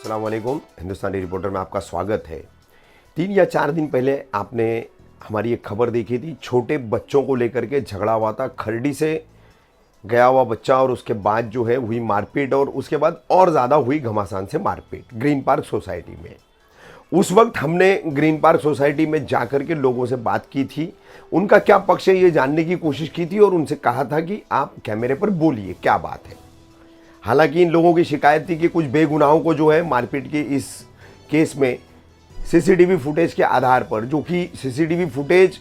अस्सलाम वालेकुम। हिंदुस्तानी रिपोर्टर में आपका स्वागत है। 3 या 4 दिन पहले आपने हमारी एक खबर देखी थी, छोटे बच्चों को लेकर के झगड़ा हुआ था। खरड़ी से गया हुआ बच्चा और उसके बाद जो है हुई मारपीट और उसके बाद और ज़्यादा हुई घमासान से मारपीट ग्रीन पार्क सोसाइटी में। उस वक्त हमने ग्रीन पार्क सोसाइटी में जाकर के लोगों से बात की थी, उनका क्या पक्ष है ये जानने की कोशिश की थी और उनसे कहा था कि आप कैमरे पर बोलिए क्या बात है। हालांकि इन लोगों की शिकायत थी कि कुछ बेगुनाहों को जो है मारपीट के इस केस में सीसीटीवी फुटेज के आधार पर, जो कि सीसीटीवी फुटेज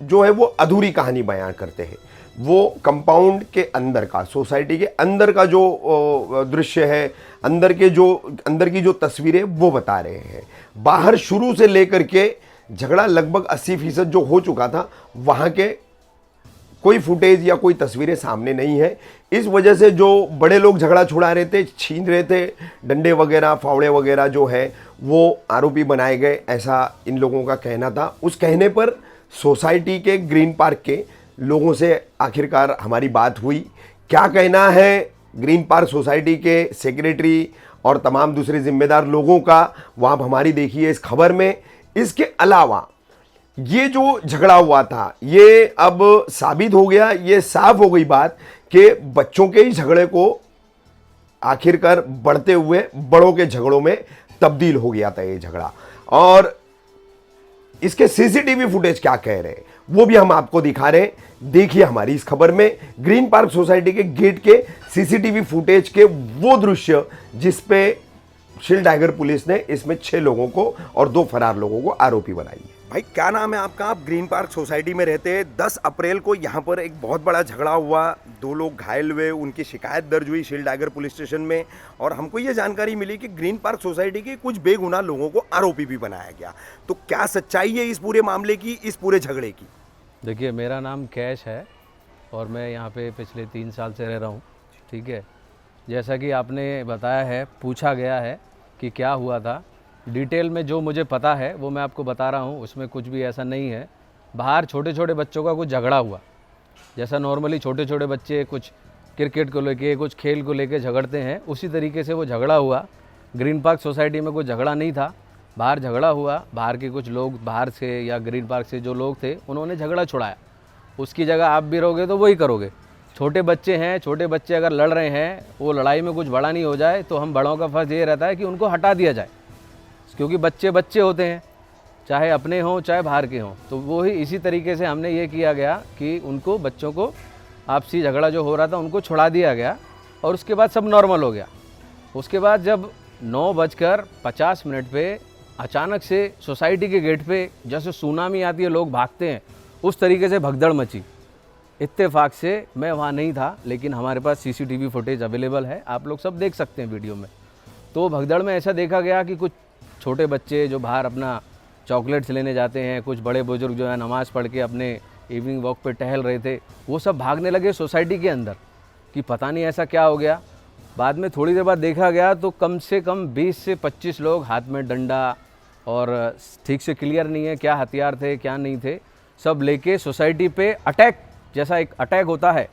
जो है वो अधूरी कहानी बयान करते हैं। वो कंपाउंड के अंदर का, सोसाइटी के अंदर का जो दृश्य है, अंदर की जो तस्वीरें वो बता रहे हैं। बाहर शुरू से लेकर के झगड़ा लगभग 80% जो हो चुका था, वहाँ के कोई फुटेज या कोई तस्वीरें सामने नहीं है। इस वजह से जो बड़े लोग झगड़ा छुड़ा रहे थे, छीन रहे थे, डंडे वगैरह फावड़े वगैरह जो है वो आरोपी बनाए गए, ऐसा इन लोगों का कहना था। उस कहने पर सोसाइटी के ग्रीन पार्क के लोगों से आखिरकार हमारी बात हुई। क्या कहना है ग्रीन पार्क सोसाइटी के सेक्रेटरी और तमाम दूसरे जिम्मेदार लोगों का, वो आप हमारी देखिए इस खबर में। इसके अलावा ये जो झगड़ा हुआ था, ये अब साबित हो गया, ये साफ हो गई बात कि बच्चों के ही झगड़े को आखिरकार बढ़ते हुए बड़ों के झगड़ों में तब्दील हो गया था ये झगड़ा। और इसके सीसीटीवी फुटेज क्या कह रहे हैं वो भी हम आपको दिखा रहे हैं। देखिए हमारी इस खबर में ग्रीन पार्क सोसाइटी के गेट के सीसीटीवी फुटेज के वो दृश्य जिस पे शील्ड टाइगर पुलिस ने इसमें 6 लोगों को और 2 फरार लोगों को आरोपी बनाई है। भाई क्या नाम है आपका? आप ग्रीन पार्क सोसाइटी में रहते हैं। 10 अप्रैल को यहाँ पर एक बहुत बड़ा झगड़ा हुआ, 2 लोग घायल हुए, उनकी शिकायत दर्ज हुई शील्ड टाइगर पुलिस स्टेशन में और हमको ये जानकारी मिली कि ग्रीन पार्क सोसाइटी के कुछ बेगुनाह लोगों को आरोपी भी बनाया गया। तो क्या सच्चाई है इस पूरे मामले की, इस पूरे झगड़े की? देखिए, मेरा नाम कैश है और मैं यहाँ पे पिछले 3 साल से रह रहा हूँ। ठीक है, जैसा कि आपने बताया है, पूछा गया है कि क्या हुआ था, डिटेल में जो मुझे पता है वो मैं आपको बता रहा हूँ। उसमें कुछ भी ऐसा नहीं है। बाहर छोटे छोटे बच्चों का कुछ झगड़ा हुआ, जैसा नॉर्मली छोटे छोटे बच्चे कुछ क्रिकेट को लेके, कुछ खेल को लेके झगड़ते हैं, उसी तरीके से वो झगड़ा हुआ। ग्रीन पार्क सोसाइटी में कोई झगड़ा नहीं था, बाहर झगड़ा हुआ। बाहर के कुछ लोग, बाहर से या ग्रीन पार्क से जो लोग थे, उन्होंने झगड़ा छुड़ाया। उसकी जगह आप भी रहोगे तो वही करोगे। छोटे बच्चे हैं, छोटे बच्चे अगर लड़ रहे हैं, वो लड़ाई में कुछ बड़ा नहीं हो जाए तो हम बड़ों का फ़र्ज़ ये रहता है कि उनको हटा दिया जाए, क्योंकि बच्चे बच्चे होते हैं, चाहे अपने हों चाहे बाहर के हों। तो वो ही इसी तरीके से हमने ये किया गया कि उनको, बच्चों को, आपसी झगड़ा जो हो रहा था उनको छुड़ा दिया गया और उसके बाद सब नॉर्मल हो गया। उसके बाद जब 9:50 पे अचानक से सोसाइटी के गेट पे जैसे सुनामी आती है, लोग भागते हैं, उस तरीके से भगदड़ मची। इत्तेफाक से मैं वहाँ नहीं था, लेकिन हमारे पास सीसीटीवी फुटेज अवेलेबल है, आप लोग सब देख सकते हैं वीडियो में। तो भगदड़ में ऐसा देखा गया कि कुछ छोटे बच्चे जो बाहर अपना चॉकलेट्स लेने जाते हैं, कुछ बड़े बुजुर्ग जो है नमाज़ पढ़ के अपने इवनिंग वॉक पे टहल रहे थे, वो सब भागने लगे सोसाइटी के अंदर कि पता नहीं ऐसा क्या हो गया। बाद में थोड़ी देर बाद देखा गया तो कम से कम 20 से 25 लोग, हाथ में डंडा, और ठीक से क्लियर नहीं है क्या हथियार थे क्या नहीं थे, सब लेके सोसाइटी पे अटैक, जैसा एक अटैक होता है,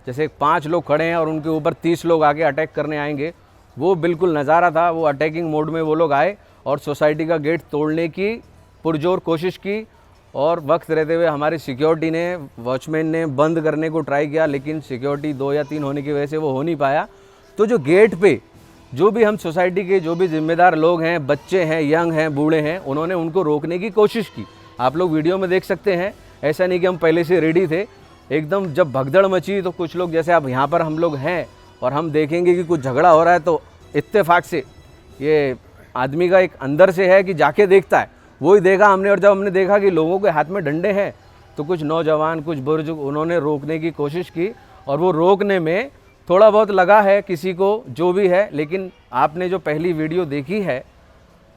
जैसे 5 लोग खड़े हैं और उनके ऊपर 30 लोग आके अटैक करने आएंगे, वो बिल्कुल नज़ारा था। वो अटैकिंग मोड में वो लोग आए और सोसाइटी का गेट तोड़ने की पुरजोर कोशिश की और वक्त रहते हुए हमारी सिक्योरिटी ने, वॉचमैन ने बंद करने को ट्राई किया, लेकिन सिक्योरिटी 2 या 3 होने की वजह से वो हो नहीं पाया। तो जो गेट पे जो भी हम सोसाइटी के जो भी जिम्मेदार लोग हैं, बच्चे हैं, यंग हैं, बूढ़े हैं, उन्होंने उनको रोकने की कोशिश की। आप लोग वीडियो में देख सकते हैं। ऐसा नहीं कि हम पहले से रेडी थे। एकदम जब भगदड़ मची तो कुछ लोग, जैसे अब यहाँ पर हम लोग हैं और हम देखेंगे कि कुछ झगड़ा हो रहा है, तो इत्तेफाक से ये आदमी का एक अंदर से है कि जाके देखता है, वो ही देखा हमने। और जब हमने देखा कि लोगों के हाथ में डंडे हैं, तो कुछ नौजवान, कुछ बुजुर्ग, उन्होंने रोकने की कोशिश की और वो रोकने में थोड़ा बहुत लगा है किसी को, जो भी है। लेकिन आपने जो पहली वीडियो देखी है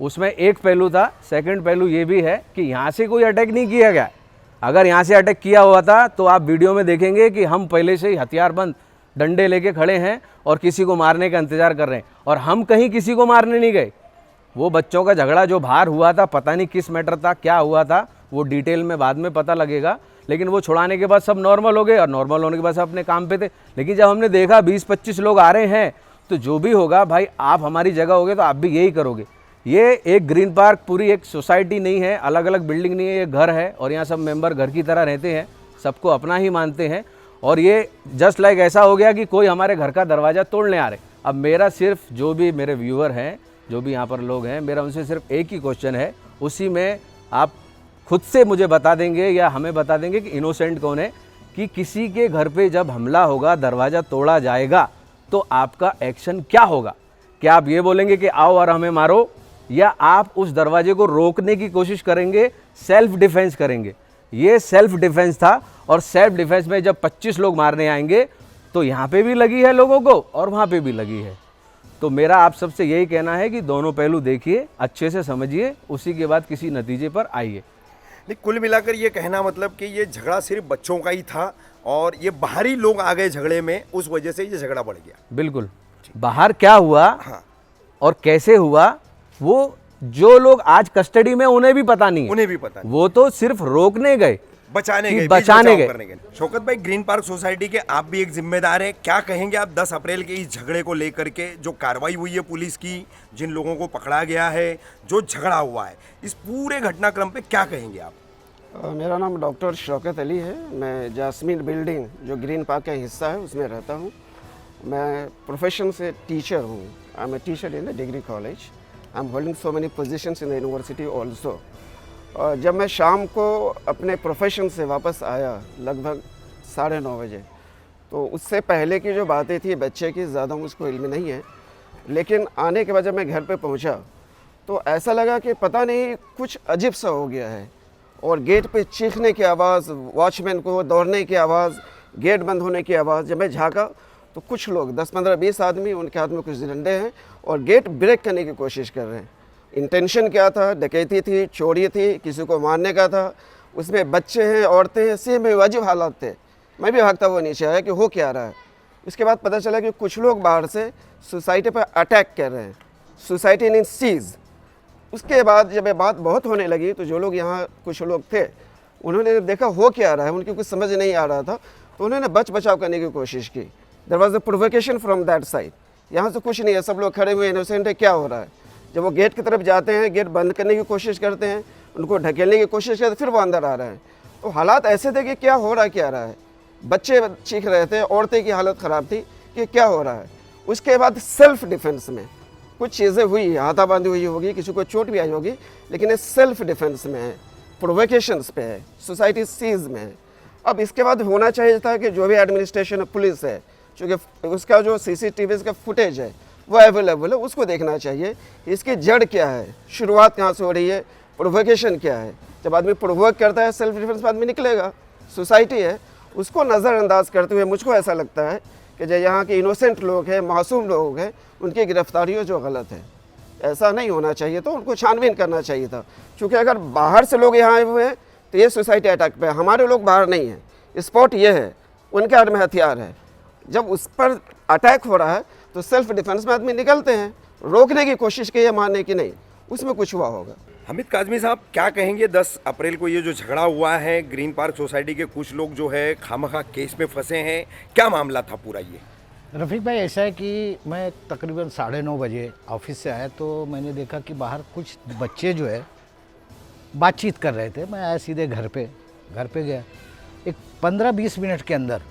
उसमें एक पहलू था, सेकंड पहलू ये भी है कि यहाँ से कोई अटैक नहीं किया गया। अगर यहाँ से अटैक किया हुआ था तो आप वीडियो में देखेंगे कि हम पहले से ही हथियारबंद डंडे लेके खड़े हैं और किसी को मारने का इंतज़ार कर रहे हैं, और हम कहीं किसी को मारने नहीं गए। वो बच्चों का झगड़ा जो बाहर हुआ था, पता नहीं किस मैटर था, क्या हुआ था, वो डिटेल में बाद में पता लगेगा। लेकिन वो छुड़ाने के बाद सब नॉर्मल हो गए और नॉर्मल होने के बाद सब अपने काम पे थे। लेकिन जब हमने देखा 20-25 लोग आ रहे हैं वक्त जो भी होगा भाई, आप हमारी जगह होगे तो आप भी यही करोगे। ये एक ग्रीन पार्क पूरी एक सोसाइटी नहीं है, अलग अलग बिल्डिंग नहीं है, ये घर है और यहाँ सब मेंबर घर की तरह रहते हैं, सबको अपना ही मानते हैं। और ये जस्ट लाइक ऐसा हो गया कि कोई हमारे घर का दरवाज़ा तोड़ने आ रहे। अब मेरा सिर्फ जो भी मेरे व्यूअर हैं, जो भी यहाँ पर लोग हैं, मेरा उनसे सिर्फ एक ही क्वेश्चन है, उसी में आप खुद से मुझे बता देंगे या हमें बता देंगे कि इनोसेंट कौन है, कि किसी के घर पे जब हमला होगा, दरवाज़ा तोड़ा जाएगा तो आपका एक्शन क्या होगा? क्या आप ये बोलेंगे कि आओ और हमें मारो, या आप उस दरवाजे को रोकने की कोशिश करेंगे, सेल्फ डिफेंस करेंगे? ये सेल्फ डिफेंस था और सेल्फ डिफेंस में जब 25 लोग मारने आएंगे तो यहाँ पे भी लगी है लोगों को और वहाँ पे भी लगी है। तो मेरा आप सबसे यही कहना है कि दोनों पहलू देखिए, अच्छे से समझिए, उसी के बाद किसी नतीजे पर आइए। नहीं, कुल मिलाकर ये कहना मतलब कि ये झगड़ा सिर्फ बच्चों का ही था और ये बाहरी लोग आ गए झगड़े में, उस वजह से ये झगड़ा बढ़ गया। बिल्कुल। बाहर क्या हुआ हाँ, और कैसे हुआ, वो जो लोग आज कस्टडी में उन्हें भी पता नहीं है, उन्हें भी पता नहीं, वो तो सिर्फ रोकने गए, बचाने कि गए, बचाने बीच गए। बचाव करने गए। शौकत भाई, ग्रीन पार्क सोसाइटी के आप भी एक जिम्मेदार हैं, क्या कहेंगे आप 10 अप्रैल के इस झगड़े को लेकर के, जो कार्रवाई हुई है पुलिस की, जिन लोगों को पकड़ा गया है, जो झगड़ा हुआ है, इस पूरे घटनाक्रम पे क्या कहेंगे आप? मेरा नाम डॉक्टर शौकत अली है। मैं जास्मीन बिल्डिंग जो ग्रीन पार्क का हिस्सा है उसमें रहता हूँ। मैं प्रोफेशन से टीचर हूँ। I am a teacher in the degree college. I am holding so many positions in the university also. और जब मैं शाम को अपने प्रोफेशन से वापस आया लगभग 9:30 बजे, तो उससे पहले की जो बातें थी बच्चे की, ज़्यादा मुझको इल्म नहीं है, लेकिन आने के बाद जब मैं घर पे पहुंचा तो ऐसा लगा कि पता नहीं कुछ अजीब सा हो गया है। और गेट पे चीखने की आवाज़, वॉचमैन को दौड़ने की आवाज़, गेट बंद होने की आवाज़। जब मैं झाँका तो कुछ लोग 10, 15, 20 आदमी, उनके हाथ में कुछ डंडे हैं और गेट ब्रेक करने की कोशिश कर रहे हैं। इंटेंशन क्या था? डकैती थी, चोरी थी, किसी को मारने का था। उसमें बच्चे हैं, औरतें हैं, सेम वाजिब हालात थे। मैं भी भागता हुआ नीचे आया कि हो क्या रहा है। इसके बाद पता चला कि कुछ लोग बाहर से सोसाइटी पर अटैक कर रहे हैं, सोसाइटी इन सीज। उसके बाद जब ये बात बहुत होने लगी तो जो लोग यहाँ कुछ लोग थे, उन्होंने देखा हो क्या रहा है, उनकी कुछ समझ नहीं आ रहा था, तो उन्होंने बचाव करने की कोशिश की। There was a provocation from that side. यहाँ से कुछ नहीं है, सब लोग खड़े हुए इनोसेंट है, क्या हो रहा है। जब वो गेट की तरफ जाते हैं, गेट बंद करने की कोशिश करते हैं, उनको ढकेलने की कोशिश करते, फिर वो अंदर आ रहे हैं। तो हालात ऐसे थे कि क्या हो रहा है, क्या रहा है। बच्चे चीख रहे थे, औरतें की हालत ख़राब थी कि क्या हो रहा है। उसके बाद सेल्फ डिफेंस में कुछ चीज़ें हुई, हाथाबंदी हुई होगी, किसी को चोट भी आई होगी, लेकिन ये सेल्फ डिफेंस में है, प्रोवोकेशंस पे है, सोसाइटी सीज में है। अब इसके बाद होना चाहिए था कि जो भी एडमिनिस्ट्रेशन पुलिस है, चूँकि उसका जो CCTV का फुटेज है वो अवेलेबल है, उसको देखना चाहिए इसकी जड़ क्या है, शुरुआत कहाँ से हो रही है, प्रोवोकेशन क्या है। जब आदमी प्रोवोक करता है, सेल्फ डिफेंस में आदमी निकलेगा। सोसाइटी है, उसको नज़रअंदाज करते हुए मुझको ऐसा लगता है कि जो यहाँ के इनोसेंट लोग हैं, मासूम लोग हैं, उनकी गिरफ्तारी जो गलत है। ऐसा नहीं होना चाहिए, तो उनको छानबीन करना चाहिए था। क्योंकि अगर बाहर से लोग यहाँ आए हुए हैं तो ये सोसाइटी अटैक पे है, हमारे लोग बाहर नहीं हैं, स्पॉट ये है, उनके हाथ में हथियार है। जब उस पर अटैक हो रहा है तो सेल्फ डिफेंस में आदमी निकलते हैं, रोकने की कोशिश की है, मानने की नहीं, उसमें कुछ हुआ होगा। हमीद काज़मी साहब, क्या कहेंगे 10 अप्रैल को ये जो झगड़ा हुआ है, ग्रीन पार्क सोसाइटी के कुछ लोग जो है खामखा केस में फंसे हैं, क्या मामला था पूरा ये? रफ़ीक भाई, ऐसा है कि मैं तकरीबन 9:30 बजे ऑफिस से आया तो मैंने देखा कि बाहर कुछ बच्चे जो है बातचीत कर रहे थे। मैं आया सीधे घर पे गया। एक 15-20 मिनट के अंदर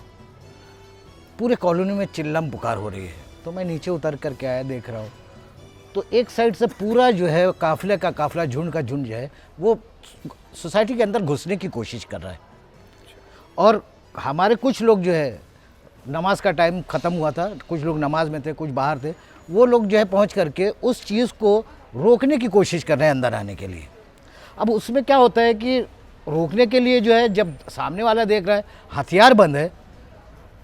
पूरे कॉलोनी में चिल्लम पुकार हो रही है। तो मैं नीचे उतर करके आया, देख रहा हूँ तो एक साइड से पूरा जो है काफ़िले का काफ़िला, झुंड का झुंड जो है वो सोसाइटी के अंदर घुसने की कोशिश कर रहा है। और हमारे कुछ लोग जो है, नमाज का टाइम ख़त्म हुआ था, कुछ लोग नमाज में थे, कुछ बाहर थे, वो लोग जो है पहुंच करके उस चीज़ को रोकने की कोशिश कर रहे हैं अंदर आने के लिए। अब उसमें क्या होता है कि रोकने के लिए जो है, जब सामने वाला देख रहा है हथियार बंद है,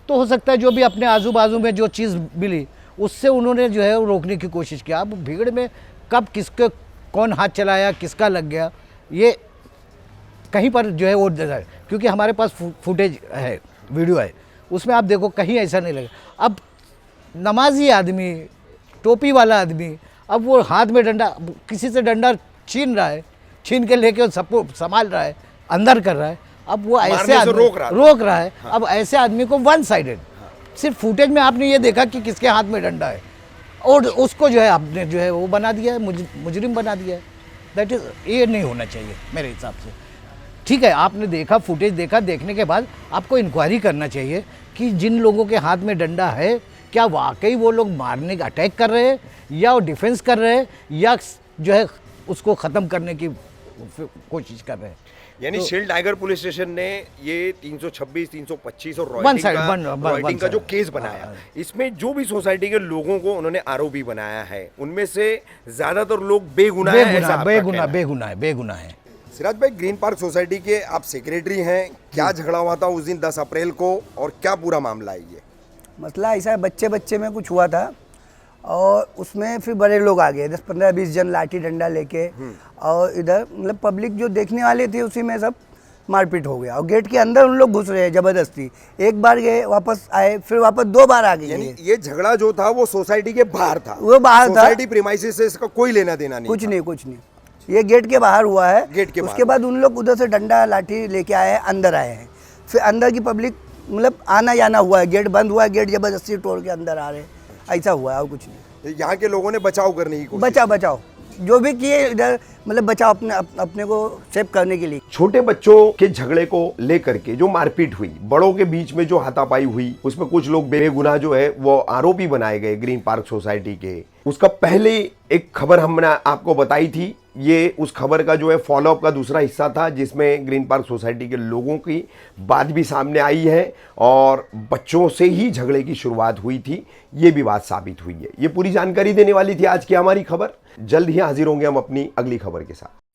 तो हो सकता है जो भी अपने आजू बाजू में जो चीज़ मिली उससे उन्होंने जो है रोकने की कोशिश किया। अब भीड़ में कब किसके कौन हाथ चलाया, किसका लग गया, ये कहीं पर जो है वो, क्योंकि हमारे पास फुटेज है, वीडियो है, उसमें आप देखो कहीं ऐसा नहीं लगा। अब नमाजी आदमी, टोपी वाला आदमी, अब वो हाथ में डंडा, किसी से डंडा छीन रहा है, छीन के लेके सबको संभाल रहा है, अंदर कर रहा है। अब वो ऐसे आदमी रोक रहा है। अब ऐसे आदमी को वन साइडेड, सिर्फ फुटेज में आपने ये देखा कि किसके हाथ में डंडा है, और उसको जो है आपने जो है वो बना दिया है, मुजरिम बना दिया है। दैट इज, ये नहीं होना चाहिए मेरे हिसाब से। ठीक है, आपने देखा, फुटेज देखा, देखने के बाद आपको इंक्वायरी करना चाहिए कि जिन लोगों के हाथ में डंडा है क्या वाकई वो लोग मारने का अटैक कर रहे हैं, या वो डिफेंस कर रहे हैं, या जो है उसको ख़त्म करने की कोशिश कर रहे हैं। यानी शील्ड टाइगर पुलिस स्टेशन ने ये 326, 325 और One side, रॉयटिंग का जो side. केस बनाया, इसमें जो भी सोसाइटी के लोगों को उन्होंने आरोपी बनाया है, उनमें से ज्यादातर लोग बेगुनाह हैं, ऐसा आपका कहना है? बेगुनाह है। सिराज भाई, ग्रीन पार्क सोसाइटी के आप सेक्रेटरी हैं, क्या झगड़ा हुआ था उस दिन 10 अप्रैल को और क्या पूरा मामला है ये? मसला ऐसा है, बच्चे में कुछ हुआ था और उसमें फिर बड़े लोग आ गए, 10-15-20 जन लाठी डंडा लेके, और इधर मतलब पब्लिक जो देखने वाले थे उसी में सब मारपीट हो गया और गेट के अंदर उन लोग घुस रहे हैं जबरदस्ती। एक बार गए, वापस आए, फिर वापस 2 बार आ गए। यानी ये झगड़ा जो था वो सोसाइटी के बाहर था, वो बाहर था, सोसाइटी प्रीमाइसेस से इसका कोई लेना देना नहीं, कुछ नहीं, ये गेट के बाहर हुआ है। गेट के उसके बाद उन लोग उधर से डंडा लाठी लेके आए हैं, अंदर आए हैं, फिर अंदर की पब्लिक मतलब आना जाना हुआ है, गेट बंद हुआ है, गेट जबरदस्ती तोड़ के अंदर आ रहे हैं, ऐसा हुआ है और कुछ नहीं। यहाँ के लोगों ने बचाव करने की कोशिश बचाओ जो भी किए इधर, मतलब बचाओ अपने को सेव करने के लिए। छोटे बच्चों के झगड़े को लेकर के जो मारपीट हुई, बड़ों के बीच में जो हाथापाई हुई, उसमें कुछ लोग बेगुनाह जो है वो आरोपी बनाए गए ग्रीन पार्क सोसाइटी के। उसका पहले एक खबर हमने आपको बताई थी, ये उस खबर का जो है फॉलोअप का दूसरा हिस्सा था, जिसमें ग्रीन पार्क सोसाइटी के लोगों की बात भी सामने आई है और बच्चों से ही झगड़े की शुरुआत हुई थी, ये भी बात साबित हुई है। ये पूरी जानकारी देने वाली थी आज की हमारी खबर। जल्द ही हाजिर होंगे हम अपनी अगली खबर के साथ।